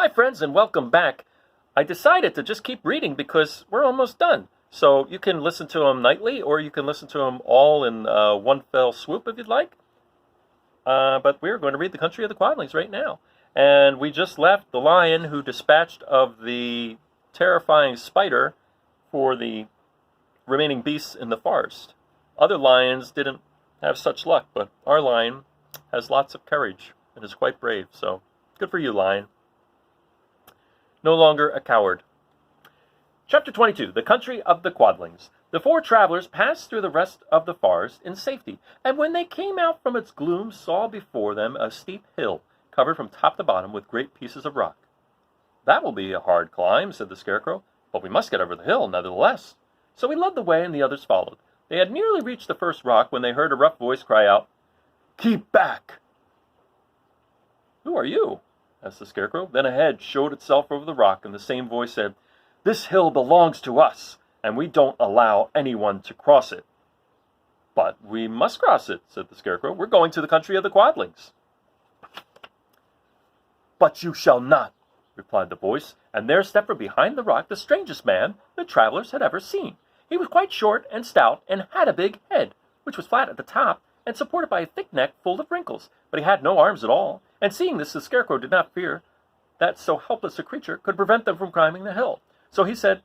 Hi friends and welcome back. I decided to just keep reading because we're almost done. So you can listen to them nightly or you can listen to them all in one fell swoop if you'd like. But we're going to read The Country of the Quadlings right now. And we just left the lion who dispatched of the terrifying spider for the remaining beasts in the forest. Other lions didn't have such luck, but our lion has lots of courage and is quite brave. So good for you, lion. No longer a coward. Chapter 22, The Country of the Quadlings. The four travelers passed through the rest of the forest in safety, and when they came out from its gloom, saw before them a steep hill, covered from top to bottom with great pieces of rock. "That will be a hard climb," said the Scarecrow, "but we must get over the hill, nevertheless." So he led the way, and the others followed. They had nearly reached the first rock when they heard a rough voice cry out, "Keep back!" "Who are you?" asked the Scarecrow. Then a head showed itself over the rock, and the same voice said, "This hill belongs to us, and we don't allow anyone to cross it." "But we must cross it," said the Scarecrow. "We're going to the country of the Quadlings." "But you shall not," replied the voice, and there stepped from behind the rock the strangest man the travelers had ever seen. He was quite short and stout, and had a big head, which was flat at the top, and supported by a thick neck full of wrinkles, but he had no arms at all, and seeing this, the Scarecrow did not fear that so helpless a creature could prevent them from climbing the hill. So he said,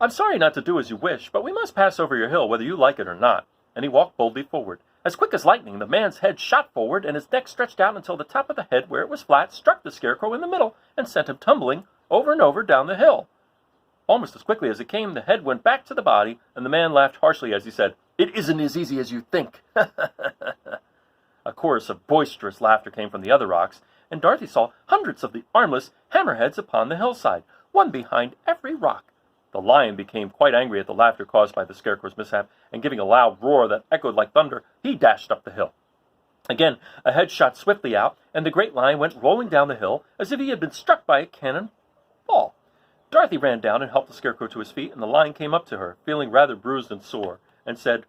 "I'm sorry not to do as you wish, but we must pass over your hill whether you like it or not." And he walked boldly forward. As quick as lightning, the man's head shot forward, and his neck stretched out until the top of the head, where it was flat, struck the Scarecrow in the middle, and sent him tumbling over and over down the hill. Almost as quickly as it came, the head went back to the body, and the man laughed harshly as he said, "It isn't as easy as you think." A chorus of boisterous laughter came from the other rocks, and Dorothy saw hundreds of the armless hammerheads upon the hillside, one behind every rock. The lion became quite angry at the laughter caused by the Scarecrow's mishap, and giving a loud roar that echoed like thunder, he dashed up the hill. Again, a head shot swiftly out, and the great lion went rolling down the hill as if he had been struck by a cannon ball. Dorothy ran down and helped the Scarecrow to his feet, and the lion came up to her, feeling rather bruised and sore, and said,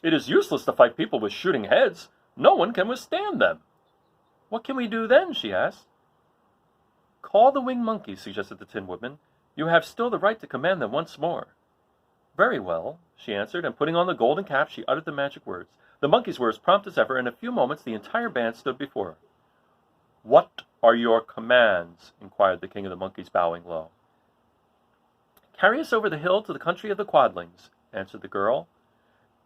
"It is useless to fight people with shooting heads. No one can withstand them." "What can we do then?" she asked. "Call the winged monkeys," suggested the Tin Woodman. "You have still the right to command them once more." "Very well," she answered, and putting on the golden cap, she uttered the magic words. The monkeys were as prompt as ever, and in a few moments the entire band stood before her. "What are your commands?" inquired the King of the Monkeys, bowing low. "Carry us over the hill to the country of the Quadlings," answered the girl.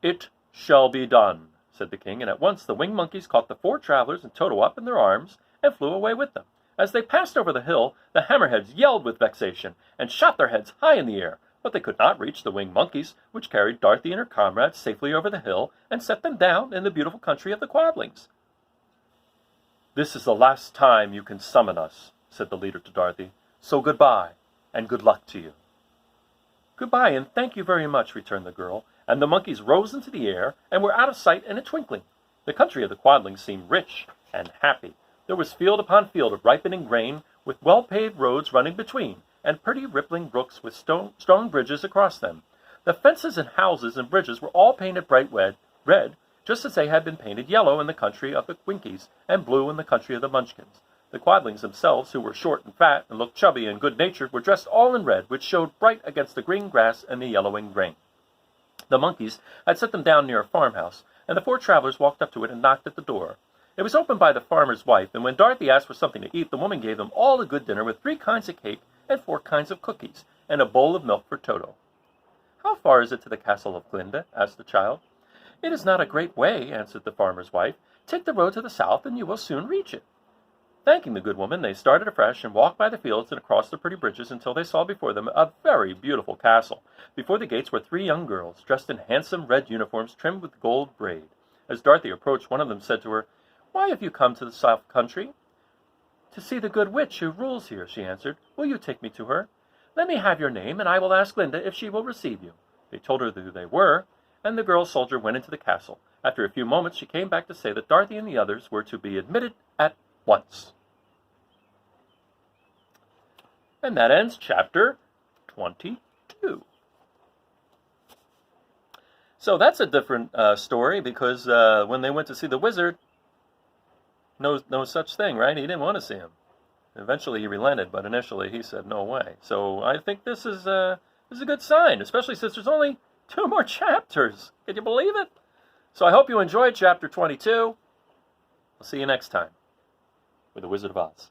"It shall be done," said the king, and at once the winged monkeys caught the four travelers and Toto up in their arms and flew away with them. As they passed over the hill, the hammerheads yelled with vexation and shot their heads high in the air, but they could not reach the winged monkeys, which carried Dorothy and her comrades safely over the hill and set them down in the beautiful country of the Quadlings. "This is the last time you can summon us," said the leader to Dorothy, "so goodbye, and good luck to you." "Goodbye, and thank you very much," returned the girl, and the monkeys rose into the air and were out of sight in a twinkling. The country of the Quadlings seemed rich and happy. There was field upon field of ripening grain, with well-paved roads running between, and pretty rippling brooks with strong bridges across them. The fences and houses and bridges were all painted bright red, just as they had been painted yellow in the country of the Winkies and blue in the country of the Munchkins. The Quadlings themselves, who were short and fat and looked chubby and good-natured, were dressed all in red, which showed bright against the green grass and the yellowing grain. The monkeys had set them down near a farmhouse, and the four travelers walked up to it and knocked at the door. It was opened by the farmer's wife, and when Dorothy asked for something to eat, the woman gave them all a good dinner with 3 kinds of cake and 4 kinds of cookies, and a bowl of milk for Toto. "How far is it to the castle of Glinda?" asked the child. "It is not a great way," answered the farmer's wife. "Take the road to the south, and you will soon reach it." Thanking the good woman, they started afresh and walked by the fields and across the pretty bridges until they saw before them a very beautiful castle. Before the gates were 3 young girls, dressed in handsome red uniforms trimmed with gold braid. As Dorothy approached, one of them said to her, "Why have you come to the south country?" "To see the good witch who rules here," she answered. "Will you take me to her?" "Let me have your name, and I will ask Glinda if she will receive you." They told her who they were, and the girl soldier went into the castle. After a few moments, she came back to say that Dorothy and the others were to be admitted at once. And that ends chapter 22. So that's a different story, because when they went to see the wizard, no such thing, right? He didn't want to see him. Eventually he relented, but initially he said no way. So I think this is a good sign, especially since there's only 2 more chapters. Can you believe it? So I hope you enjoyed chapter 22. I'll see you next time with The Wizard of Oz.